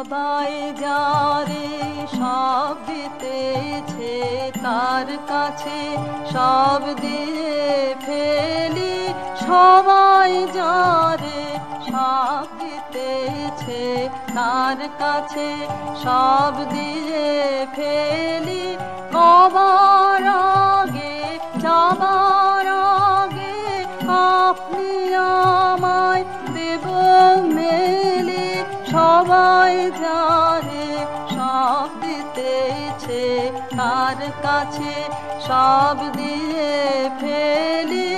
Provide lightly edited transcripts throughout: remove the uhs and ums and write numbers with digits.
সবাই যারে সব দিতেছে তার কাছে সব দিয়ে ফেলি, সবাই যারে সব দিতেছে তার কাছে সব দিয়ে ফেলি, কবার আগে যাবার আগে আপনি আমায় দেব মেলি, সবাই যারে সব দিতেছে তার কাছে সব দিয়ে ফেলি।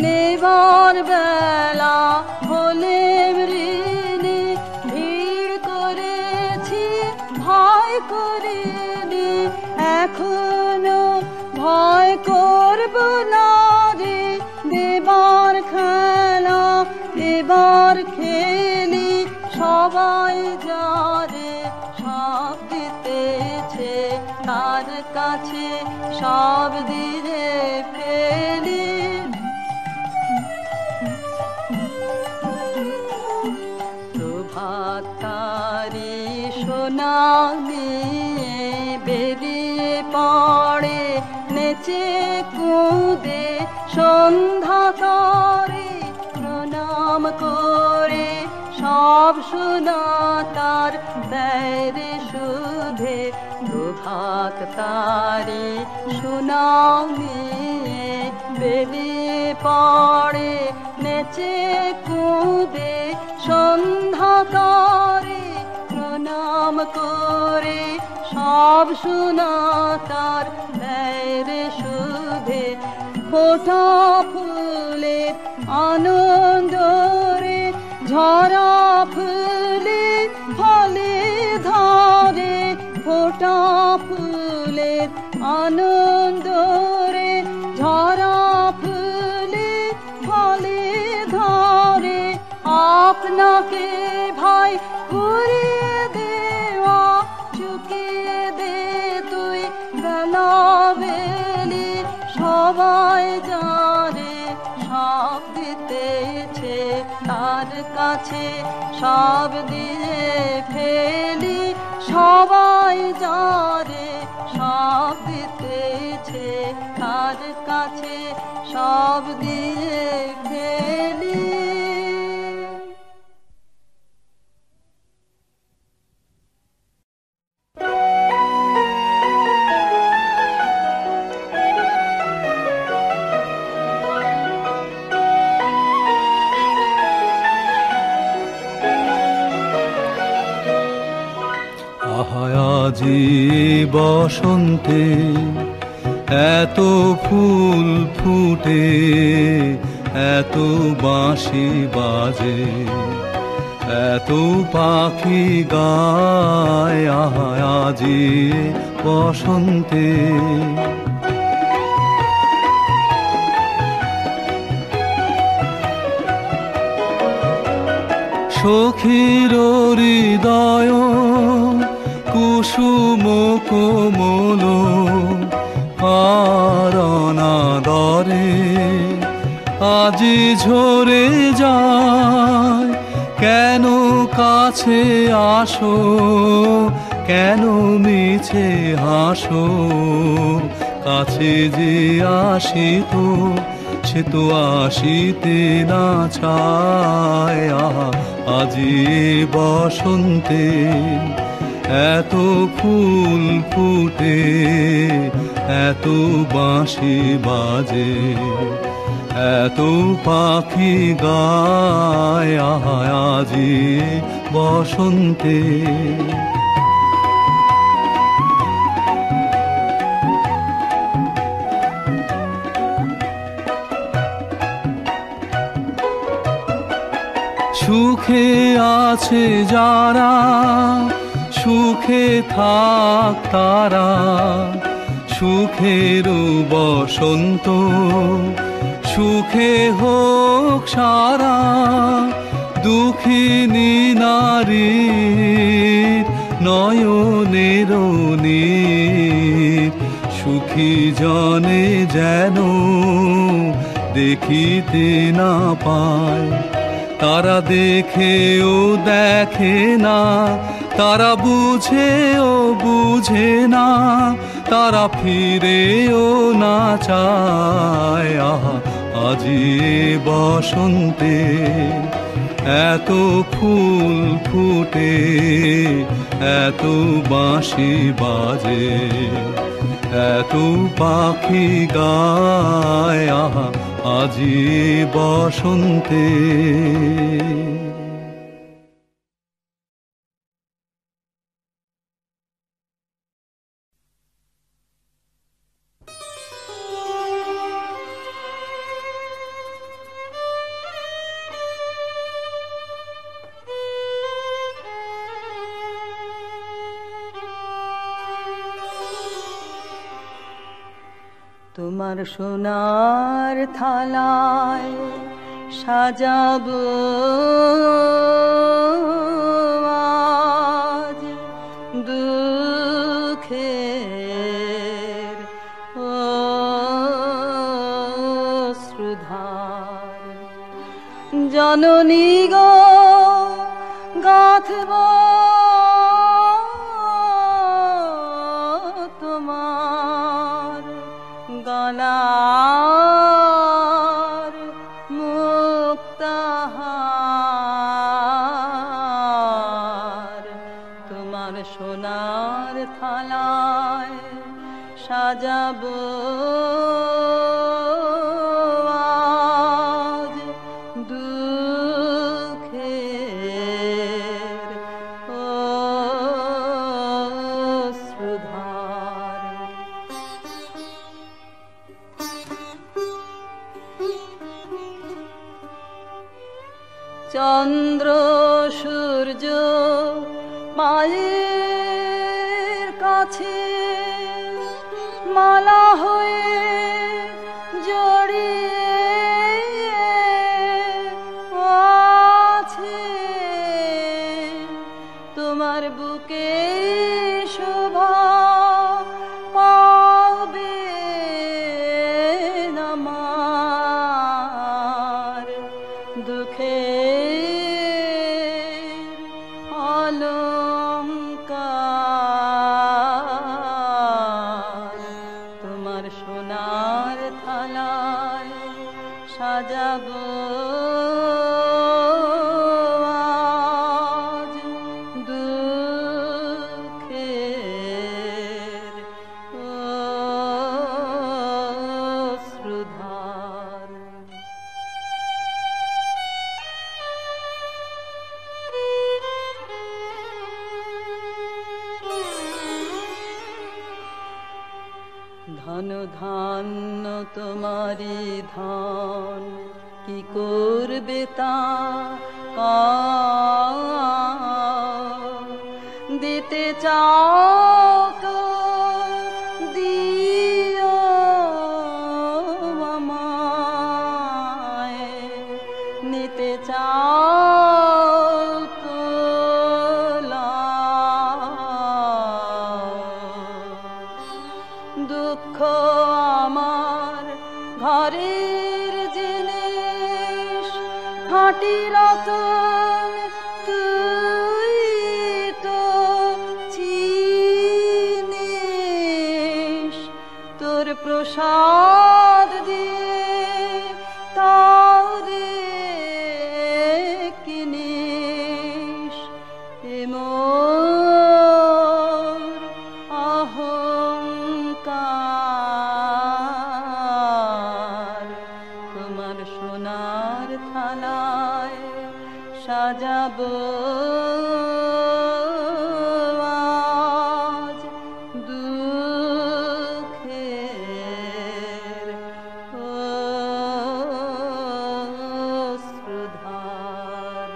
নেবার বেলা হলে ঋণী, ভিড় করেছি ভয় করিনি, এখনো ভয় করব না রে, দেবার খেলা এবার খেলি, সবাই যারে সব দিতেছে তার কাছে সব দিয়ে ফেলি। প্রভাত তারি সোনা নিয়ে বেরিয়ে পড়ে নেচে কুদে সন্ধ্যা তরে, প্রণাম করে সব সোনা তার দেয় সুধে। প্রভাত তারি সোনা নিয়ে বেরিয়ে পড়ে নেচে কুদে সন্ধ্যা তরে, প্রণাম করে সব সোনা তার দেয় সুধে। ফোটা ফুলের আনন্দ রে ঝরা ফুলে ফলে ধরে, ফোটা ফুলের আনন্দ রে ঝরা ফুলে ফলে ধরে, আপনাকে ভাই ঘুরিয়ে দেওয়া চুকিয়ে দে তুই বেলা বেলি, সবাই যারে সব দিতেছে তার কাছে সব দিয়ে ফেলি, সবাই যারে সব দিতেছে তার কাছে সব দিয়ে ফেলি। আজি বসন্তে এত ফুল ফুটে, এত বাঁশি বাজে, এত পাখি গায়, আজি বসন্তে। সখীর হৃদয় কুসুম কোমল অনাদরে আজি ঝরে যায়, কেন কাছে আসো, কেন মিছে হাসো, কাছে যে আসিত সে তো আসিতে না চায়, আজি বসন্তে এত ফুল ফুটে, এত বাঁশি বাজে, এত পাখি গায়, আজি বসন্তে। সুখে আছে যারা সুখে থাক তারা, সুখের বসন্ত সুখে হোক সারা, দুঃখিনী নারী নয়নের নীর, সুখী জনে যেন দেখিতে না পায়। তারা দেখেও দেখে না, তারা বুঝেও বুঝে না, তারা ফিরেও না চায়। আহা আজি বসন্তে এত ফুল ফুটে, এত বাঁশি বাজে, এত পাখি গায়। আহা আজি বসন্তে। তোমার সোনার থালায় সাজাবো আজ দুঃখের অশ্রুধার। জননী গো গাঁথব তোমার গলার মুক্তাহার। তোমার সোনার থালায় সাজাবো আজ দুঃখের অশ্রুধার। চন্দ্র সূর্য মায়ের কাছে মালা হয়ে জড়িয়ে আছে। তোমার বুকে শোভা পাবে আমার দুঃখের অলংকার। তোমার সোনার থালায় সাজাবো আজ দুঃখের অশ্রুধার। ধন ধান্য তোমারি ধন কি করবে তা দিতে চাও তো দিও আমায়, নিতে চাও তো দুঃখ আমার ঘরের জিনিস খাঁটি রতন তুই তো চিনিস। তোর প্রসাদ দিয়ে তারে কিনিস। মোর অহংকার তোমার সোনার থালায় সাজাবো আজ দুঃখের অশ্রুধার।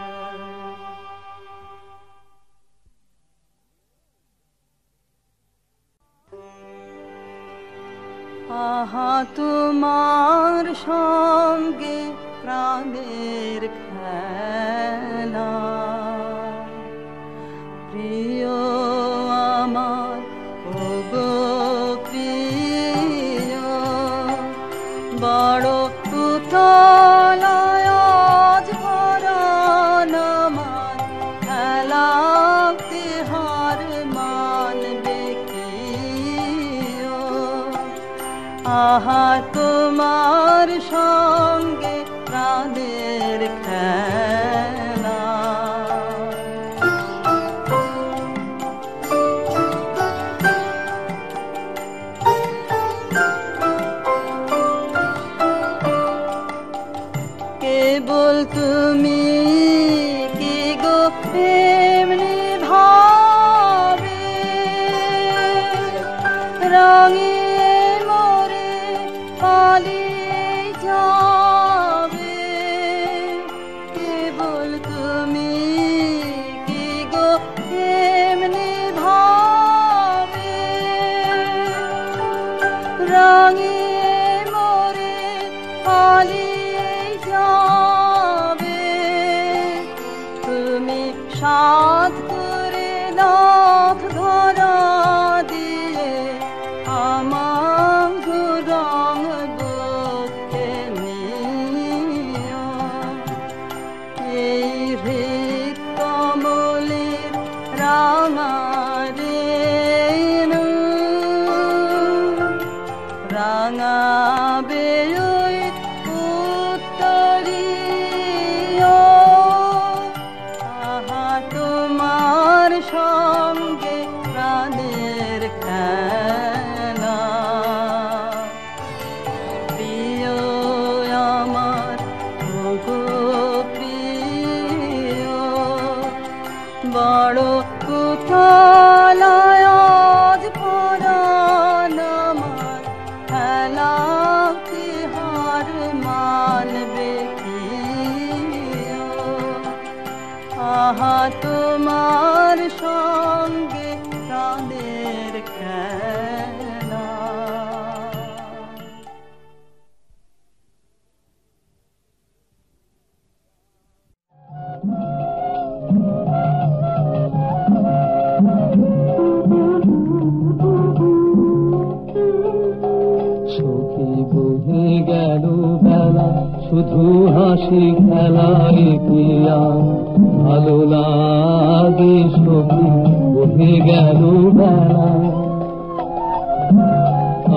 আহা তোমার সঙ্গে প্রাণের খেলা, প্রিয় আমার ওগো প্রিয়, বড় পুত্র আহা তোমার সঙ্গে প্রাণের খেলা। কেবল তুমি কি গো এমনি ভাবে রঙে মোরে পালিয়ে যাবে। কেবল তুমি কি গো এমনি ভাবে রঙে মোরে পালিয়ে যাবে। তুমি সাধ করে নাথ ধরা দিয়ে আমার রং বুকে নিও। এই হৃদ কমলের রাঙা রেণু রাঙাবে ওই উত্তরীয়। আহা তোমার সঙ্গে প্রাণের খেলা। প্রিয় আমার ওগো প্রিয়, বড় কুতলায় আজ পরাণ আমার খেলাকে হার মানবে কি? আহা তোমার সঙ্গে প্রাণের খেলা। সখী বহে গেল বেলা, শুধু হাসি খেলায় পিয়া ভালো লাগে। সখী বহে গেল বেলা,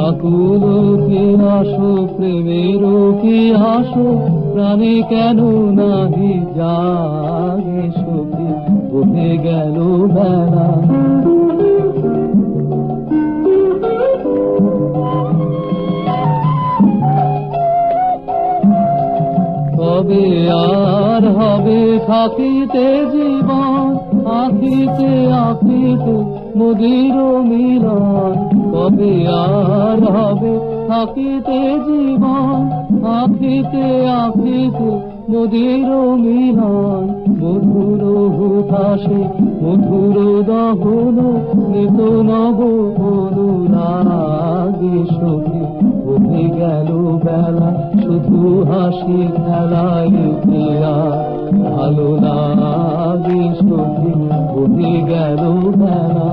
আকুল কি আসো প্রেমের কি আসো, প্রাণে কেন নাহি জাগে। সখী বহে গেল বেলা, কবে আর হবে থাকিতে জীবন, আখিতে আখিতে মধুর মিলন। কবে আর হবে থাকিতে জীবন, আখিতে আখিতে মধুর মিলন। মধুর হুতাশে মধুর দহন, নিত নব অনুরাগে। সখী বহে গেল বেলা, শুধু হাসি খেলায় পিয়া ভালো লাগে। সখী বহে গেল বেলা,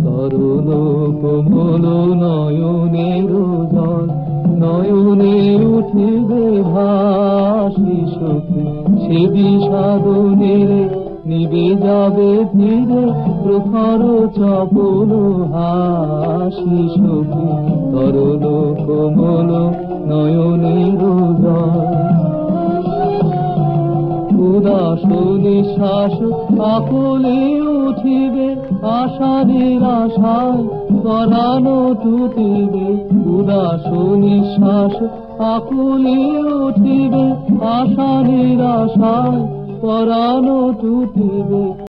তরুণ কোমল নয়নের জল, নয়নে উঠিবে ভাসি। সখী সে বিষাদনের নিবে যাবে ধীরে, প্রখর চপল হাসি। সখী তরুণ কোমল নয়নের জল, উদাস নিঃশ্বাস আকুলে উঠিবে, আশা নিরাশায় পরানো টুটিবে। উদাস নিঃশ্বাস আকুলে উঠিবে, আশা নিরাশায় পরানো টুটিবে।